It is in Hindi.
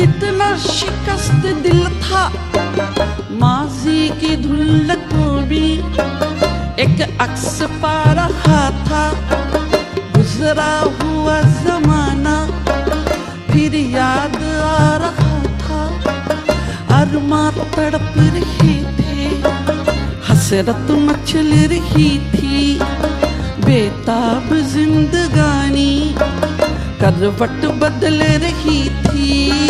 कितना शिकस्त दिल था माजी की धुल को भी एक अक्स पा रहा था गुजरा हुआ जमाना फिर याद आ रहा था अरमा तड़प रहे थे हसरत मचल रही थी बेताब जिंदगानी करवट बदल रही थी।